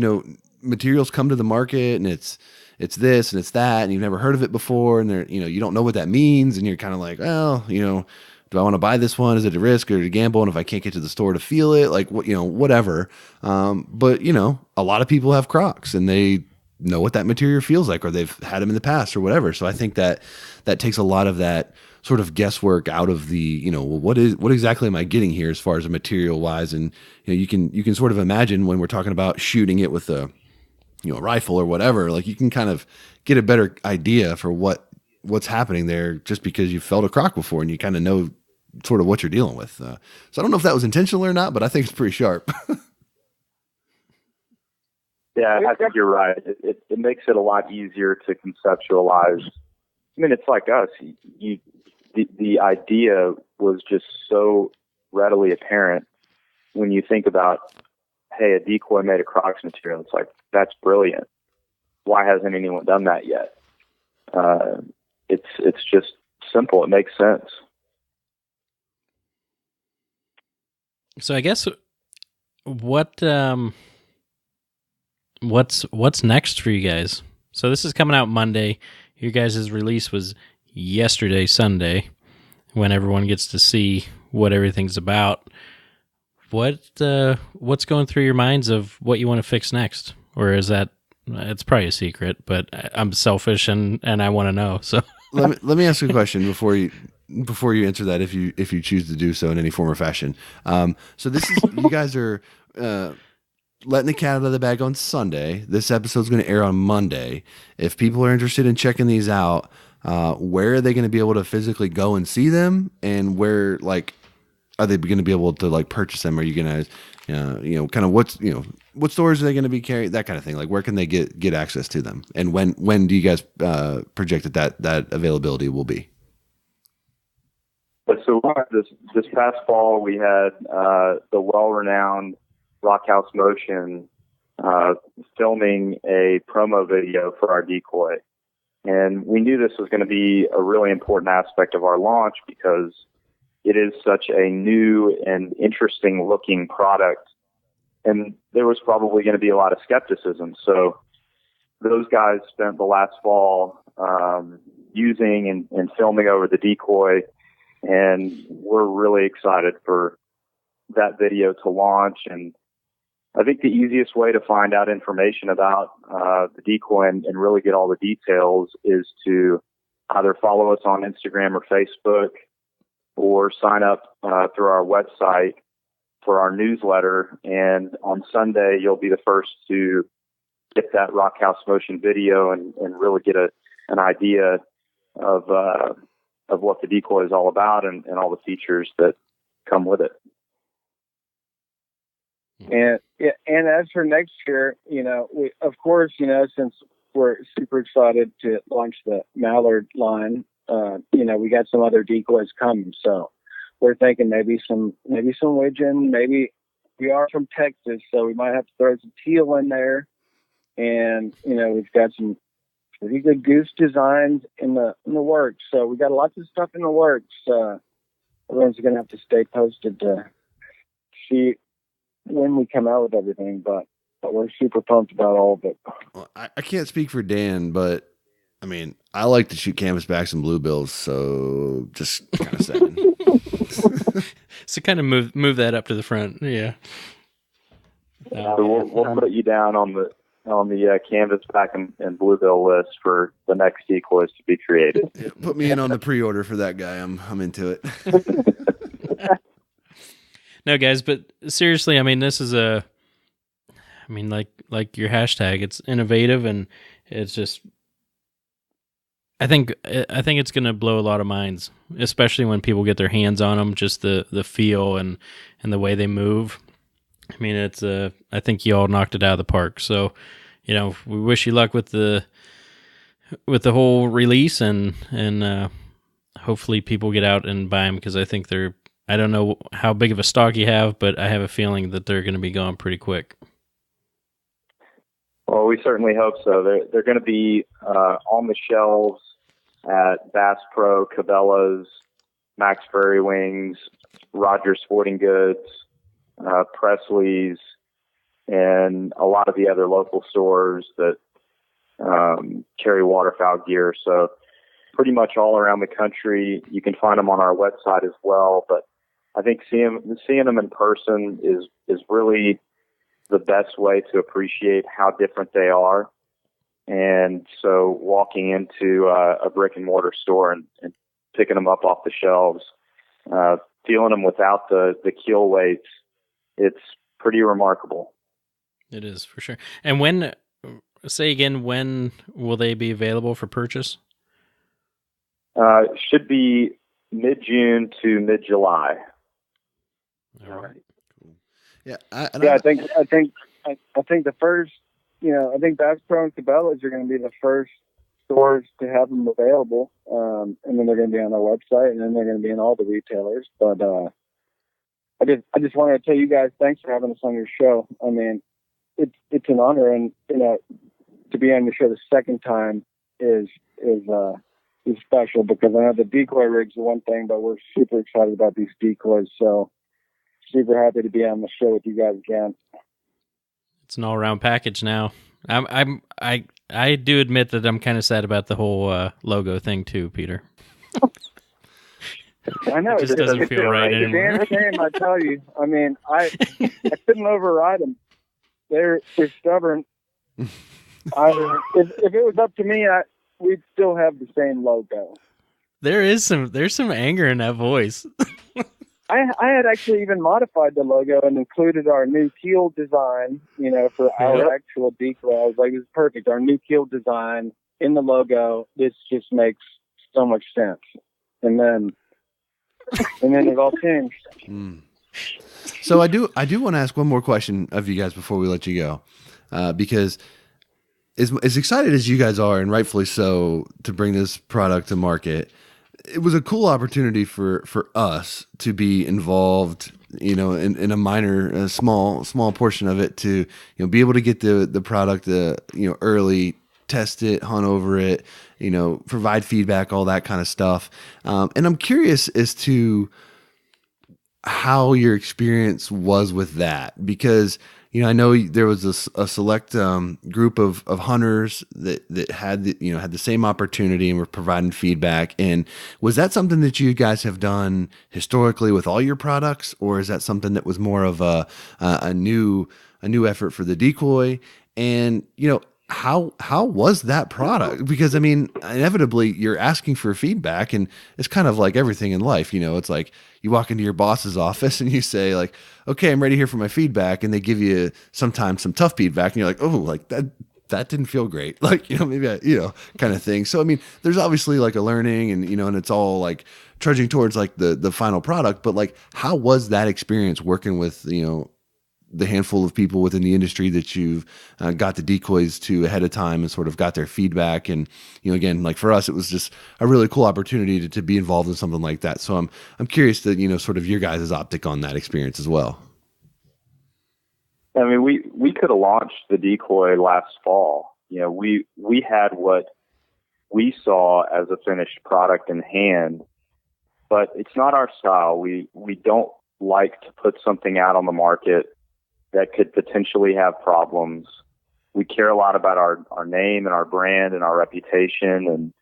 materials come to the market and it's this and it's that, and you've never heard of it before. And they're, you don't know what that means. And you're kind of like, well, do I want to buy this one? Is it a risk or a gamble? And if I can't get to the store to feel it, like what, whatever. But a lot of people have Crocs and they know what that material feels like, or they've had them in the past or whatever. So I think that takes a lot of that sort of guesswork out of the, what exactly am I getting here as far as a material wise? And, you can sort of imagine when we're talking about shooting it with a rifle or whatever, like you can kind of get a better idea for what's happening there just because you've felt a Croc before and you kind of know sort of what you're dealing with. So I don't know if that was intentional or not, but I think it's pretty sharp. Yeah, I think you're right. It makes it a lot easier to conceptualize. I mean, it's like us. The idea was just so readily apparent when you think about, hey, a decoy made of Crocs material. It's like, that's brilliant. Why hasn't anyone done that yet? It's just simple. It makes sense. So I guess what's next for you guys? So this is coming out Monday. Your guys' release was yesterday, Sunday, when everyone gets to see what everything's about. What's going through your minds of what you want to fix next? Or is that, it's probably a secret, but I'm selfish and I want to know. So let me ask you a question before you answer that, if you choose to do so in any form or fashion. So this is, you guys are letting the cat out of the bag on Sunday. This episode's going to air on Monday. If people are interested in checking these out, where are they going to be able to physically go and see them? And where, like, are they going to be able to like purchase them? Are you going to, kind of what stores are they going to be carrying? That kind of thing. Like, where can they get access to them? And when do you guys project that availability will be? As so this past fall we had the well-renowned Rockhouse Motion filming a promo video for our Decoy. And we knew this was going to be a really important aspect of our launch because it is such a new and interesting looking product. And there was probably going to be a lot of skepticism. So those guys spent the last fall using and filming over the Decoy. And we're really excited for that video to launch. And I think the easiest way to find out information about the Decoy and really get all the details is to either follow us on Instagram or Facebook or sign up through our website for our newsletter. And on Sunday, you'll be the first to get that Rockhouse Motion video and really get an idea of what the Decoy is all about and all the features that come with it. And as for next year, we, of course, since we're super excited to launch the Mallard line, we got some other decoys coming. So we're thinking maybe some widgeon, maybe we are from Texas, so we might have to throw some teal in there. And, we've got some pretty good goose designs in the works. So we got lots of stuff in the works. Everyone's going to have to stay posted to see when we come out with everything, but we're super pumped about all of it. Well, I can't speak for Dan, but I mean, I like to shoot canvasbacks and bluebills, so just kind of saying. So kind of move that up to the front, yeah. So we'll put you down on the canvasback and bluebill list for the next decoys to be created. Yeah, put me in on the pre-order for that guy. I'm into it. No, guys, but seriously, I mean, this is like your hashtag. It's innovative, and it's just. I think it's going to blow a lot of minds, especially when people get their hands on them. Just the feel and the way they move. I mean, it's. I think you all knocked it out of the park. So, we wish you luck with the whole release, and hopefully people get out and buy them because I think they're. I don't know how big of a stock you have, but I have a feeling that they're going to be gone pretty quick. Well, we certainly hope so. They're going to be on the shelves at Bass Pro, Cabela's, Max Prairie Wings, Rogers Sporting Goods, Presley's, and a lot of the other local stores that carry waterfowl gear. So pretty much all around the country. You can find them on our website as well, but I think seeing them in person is really the best way to appreciate how different they are. And so walking into a brick and mortar store and picking them up off the shelves, feeling them without the keel weights, it's pretty remarkable. It is, for sure. And when will they be available for purchase? Should be mid-June to mid-July. All right. Cool. Yeah. I think the first, I think Bass Pro and Cabela's are going to be the first stores to have them available. And then they're going to be on our website, and then they're going to be in all the retailers. But I just wanted to tell you guys, thanks for having us on your show. I mean, it's an honor, and to be on your show the second time is special because I know the decoy rig's one thing, but we're super excited about these decoys. So super happy to be on the show with you guys again. It's an all-around package now. I do admit that I'm kind of sad about the whole logo thing too, Peter. I know it just doesn't feel right anymore. Damn shame, I tell you. I mean, I couldn't override them. They're stubborn. If it was up to me, we'd still have the same logo. There's some anger in that voice. I had actually even modified the logo and included our new keel design, for our actual decoy. I was like, this is perfect. Our new keel design in the logo. This just makes so much sense. And then it all changed. Mm. So I do want to ask one more question of you guys before we let you go, because as excited as you guys are, and rightfully so, to bring this product to market, it was a cool opportunity for us to be involved, in a minor, a small portion of it, to, be able to get the product, early, test it, hunt over it, provide feedback, all that kind of stuff. And I'm curious as to how your experience was with that, because I know there was a select group of hunters that had had the same opportunity and were providing feedback. And was that something that you guys have done historically with all your products, or is that something that was more of a new effort for the Decoy? And how was that product? Because inevitably you're asking for feedback, and it's kind of like everything in life. It's like you walk into your boss's office and you say like, okay, I'm ready here for my feedback. And they give you sometimes some tough feedback, and you're like, oh, like that didn't feel great. Like, maybe kind of thing. So, there's obviously like a learning, and, and it's all like trudging towards like the final product, but like, how was that experience working with, the handful of people within the industry that you've got the decoys to ahead of time and sort of got their feedback? And, again, like for us, it was just a really cool opportunity to be involved in something like that. So I'm curious to, sort of your guys' optic on that experience as well. We could have launched the Decoy last fall. We had what we saw as a finished product in hand, but it's not our style. We don't like to put something out on the market that could potentially have problems. We care a lot about our name and our brand and our reputation. And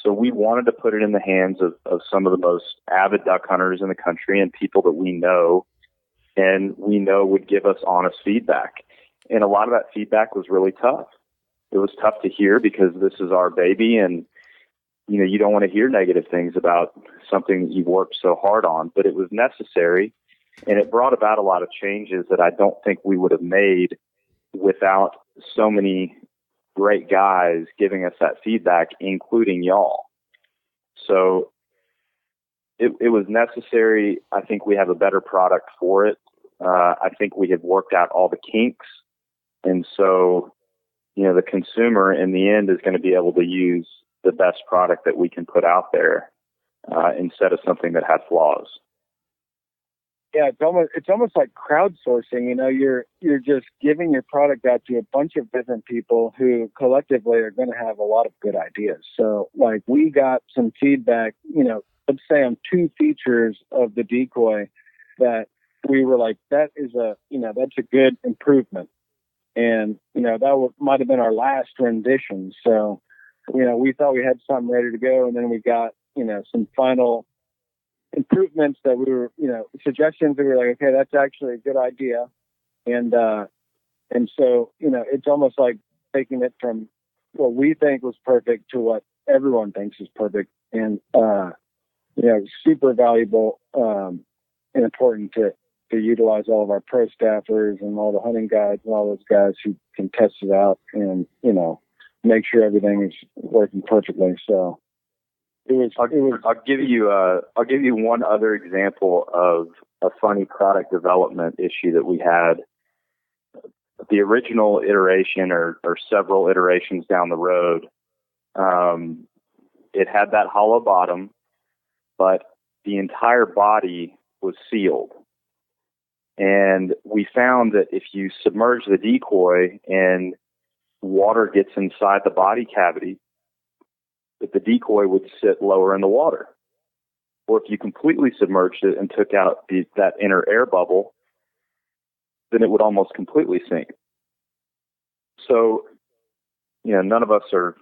so we wanted to put it in the hands of some of the most avid duck hunters in the country, and people that we know would give us honest feedback. And a lot of that feedback was really tough. It was tough to hear because this is our baby, and you don't want to hear negative things about something that you've worked so hard on, but it was necessary. And it brought about a lot of changes that I don't think we would have made without so many great guys giving us that feedback, including y'all. So it was necessary. I think we have a better product for it. I think we have worked out all the kinks. And so, the consumer in the end is going to be able to use the best product that we can put out there instead of something that had flaws. Yeah, it's almost like crowdsourcing. You're just giving your product out to a bunch of different people who collectively are going to have a lot of good ideas. So, like, we got some feedback, let's say on 2 features of the Decoy that we were like, that's a good improvement. And, that might have been our last rendition. So, we thought we had something ready to go, and then we got, some final improvements that we were, suggestions that we were like, okay, that's actually a good idea. And so, it's almost like taking it from what we think was perfect to what everyone thinks is perfect. And, super valuable, and important to utilize all of our pro staffers and all the hunting guides and all those guys who can test it out and, make sure everything is working perfectly. So, I'll give you one other example of a funny product development issue that we had. The original iteration or several iterations down the road, it had that hollow bottom, but the entire body was sealed. And we found that if you submerge the Decoy and water gets inside the body cavity, that the Decoy would sit lower in the water. Or if you completely submerged it and took out that inner air bubble, then it would almost completely sink. So, none of us are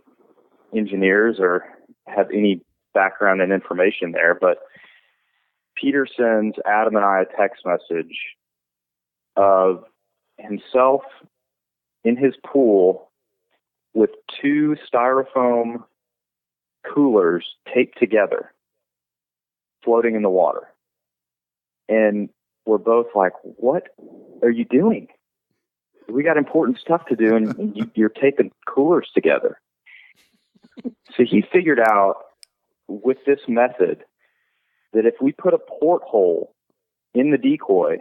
engineers or have any background and information there, but Peter sends Adam and I a text message of himself in his pool with 2 styrofoam coolers taped together, floating in the water. And we're both like, what are you doing? We got important stuff to do, and you're taping coolers together. So he figured out with this method that if we put a porthole in the Decoy,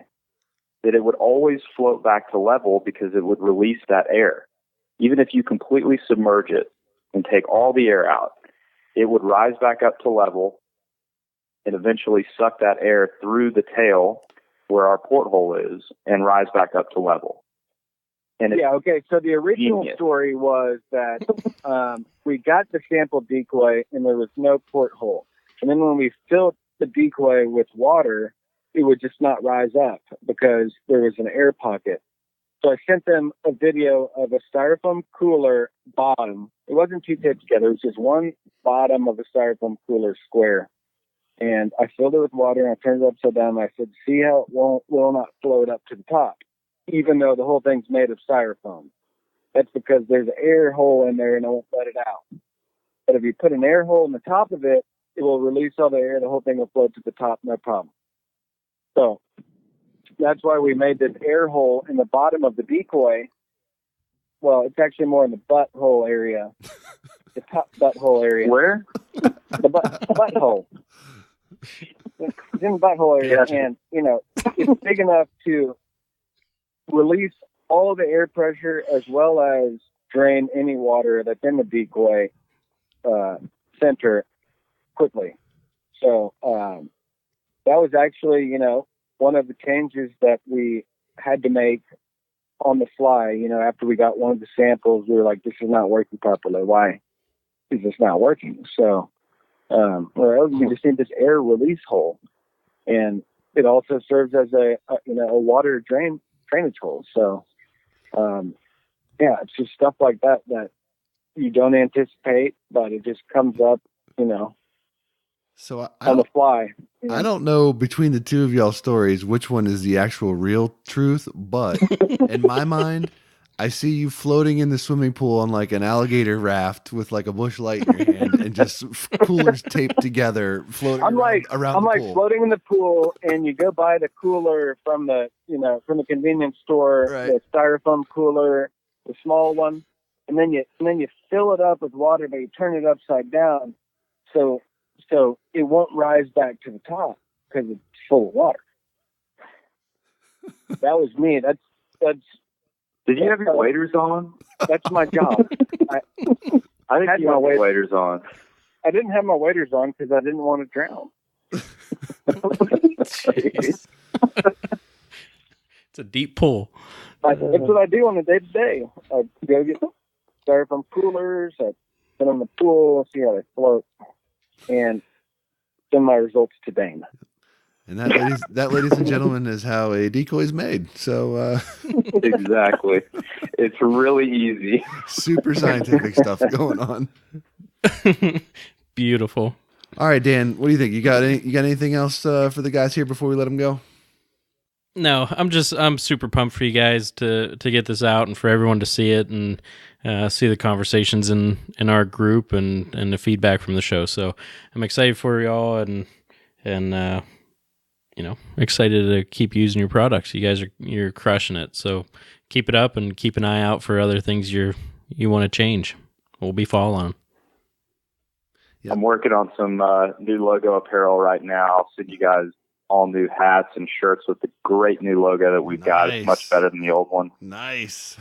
that it would always float back to level because it would release that air. Even if you completely submerge it and take all the air out, it would rise back up to level, and eventually suck that air through the tail where our porthole is and rise back up to level. And Yeah, okay. So the original genius. story was that we got the sample decoy and there was no porthole. And then when we filled the decoy with water, it would just not rise up because there was an air pocket. So I sent them a video of a styrofoam cooler bottom. It wasn't two taped together. It was just one bottom of a styrofoam cooler square. And I filled it with water and I turned it upside down. And I said, see how it will not float up to the top, even though the whole thing's made of styrofoam. That's because there's an air hole in there and it won't let it out. But if you put an air hole in the top of it, it will release all the air. The whole thing will float to the top, no problem. So that's why we made this air hole in the bottom of the decoy. Well, it's actually more in the butthole area, the top butthole area. Where? The butthole. It's in the butthole area, and it's big enough to release all the air pressure as well as drain any water that's in the decoy center quickly. So that was actually, one of the changes that we had to make on the fly. After we got one of the samples, we were like, this is not working properly. Why is this not working? So we just need this air release hole. And it also serves as a water drainage hole. So, it's just stuff like that you don't anticipate, but it just comes up, So on the fly. I don't know between the two of y'all's stories which one is the actual real truth, but in my mind, I see you floating in the swimming pool on like an alligator raft with like a bush light in your hand and just coolers taped together, floating around the pool. Floating in the pool, and you go buy the cooler from the convenience store, right. The styrofoam cooler, the small one, and then you fill it up with water, but you turn it upside down, so it won't rise back to the top because it's full of water. That was me. That's. Did you have your waders on? That's my job. I think you had my waders on. I didn't have my waders on because I didn't want to drown. Jeez. It's a deep pool. That's what I do on a day-to-day. I go get styrofoam coolers, I put them in the pool, see how they float, and send my results to Dane. And that, ladies and gentlemen, is how a decoy is made. So exactly, it's really easy. Super scientific stuff going on. Beautiful. All right, Dan, what do you think? You got anything else for the guys here before we let them go? No, I'm super pumped for you guys to get this out and for everyone to see it and see the conversations in our group and the feedback from the show. So I'm excited for y'all and excited to keep using your products. You guys you're crushing it. So keep it up and keep an eye out for other things you want to change. We'll be following. Yep. I'm working on some new logo apparel right now. I'll send you guys all new hats and shirts with the great new logo that we've got. It's much better than the old one. Nice.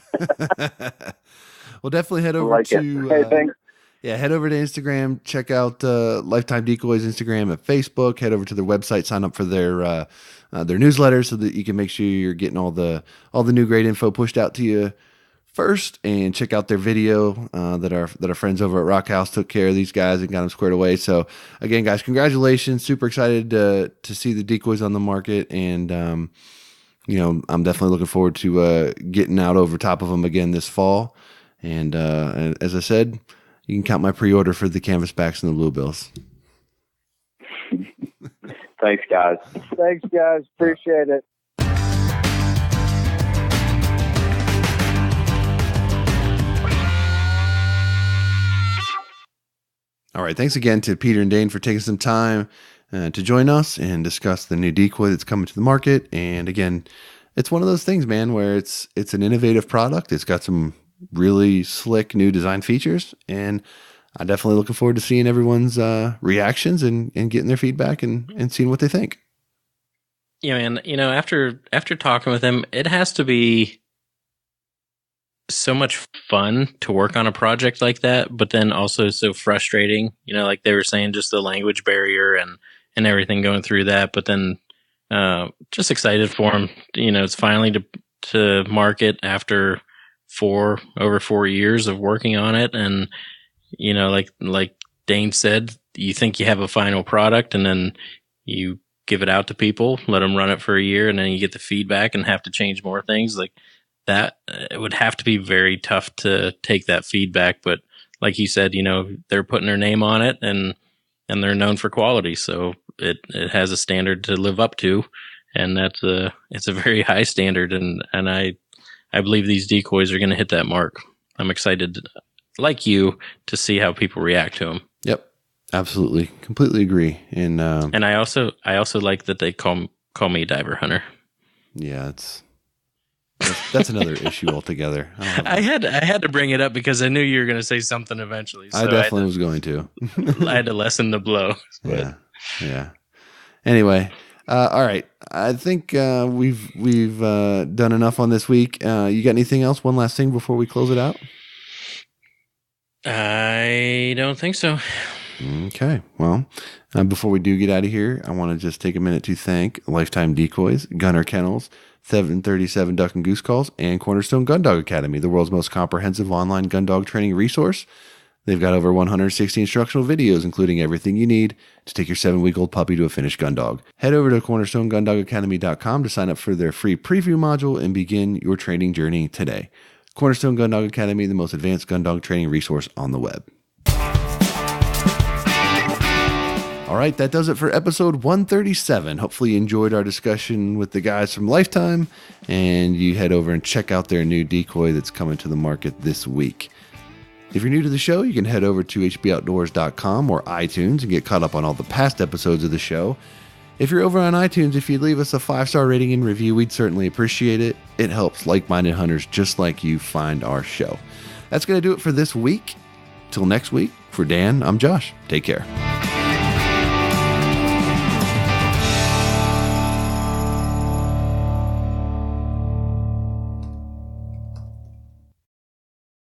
Well, definitely head over to Hey, thanks. head over to Instagram, check out Lifetime Decoys Instagram and Facebook, head over to their website, sign up for their newsletter so that you can make sure you're getting all the new great info pushed out to you first, and check out their video that our friends over at Rock House took care of these guys and got them squared away. So again, guys, congratulations. Super excited to see the decoys on the market, and I'm definitely looking forward to getting out over top of them again this fall. And as I said, you can count my pre-order for the canvasbacks and the bluebills. Thanks, guys. Thanks, guys. Appreciate it. All right. Thanks again to Peter and Dane for taking some time to join us and discuss the new decoy that's coming to the market. And again, it's one of those things, man, where it's an innovative product. It's got some really slick new design features, and I'm definitely looking forward to seeing everyone's reactions and getting their feedback and seeing what they think. Yeah, man. After talking with him, it has to be so much fun to work on a project like that, but then also so frustrating. Like they were saying, just the language barrier and everything going through that. But then just excited for him. It's finally to market after over 4 years of working on it. And, like Dane said, you think you have a final product, and then you give it out to people, let them run it for a year, and then you get the feedback and have to change more things like that. It would have to be very tough to take that feedback. But like you said, they're putting their name on it, and they're known for quality. So it has a standard to live up to, and it's a very high standard. And I believe these decoys are going to hit that mark. I'm excited, like you, to see how people react to them. Yep. Absolutely. Completely agree. And I also like that they call me Diver Hunter. Yeah, that's another issue altogether. I had to bring it up because I knew you were going to say something eventually. So I definitely was going to. I had to lessen the blow. But. Yeah. Anyway, all right. I think we've done enough on this week. You got anything else? One last thing before we close it out? I don't think so. Okay. Well, before we do get out of here, I want to just take a minute to thank Lifetime Decoys, Gunner Kennels, 737 Duck and Goose Calls, and Cornerstone Gun Dog Academy, the world's most comprehensive online gun dog training resource. They've got over 160 instructional videos, including everything you need to take your 7-week-old puppy to a finished gun dog. Head over to cornerstoneGunDogAcademy.com to sign up for their free preview module and begin your training journey today. Cornerstone Gun Dog Academy, the most advanced gun dog training resource on the web. All right, that does it for episode 137. Hopefully you enjoyed our discussion with the guys from Lifetime, and you head over and check out their new decoy that's coming to the market this week. If you're new to the show, you can head over to hpoutdoors.com or iTunes and get caught up on all the past episodes of the show. If you're over on iTunes, if you'd leave us a 5-star rating and review, we'd certainly appreciate it. It helps like-minded hunters just like you find our show. That's going to do it for this week. Till next week, for Dan, I'm Josh. Take care.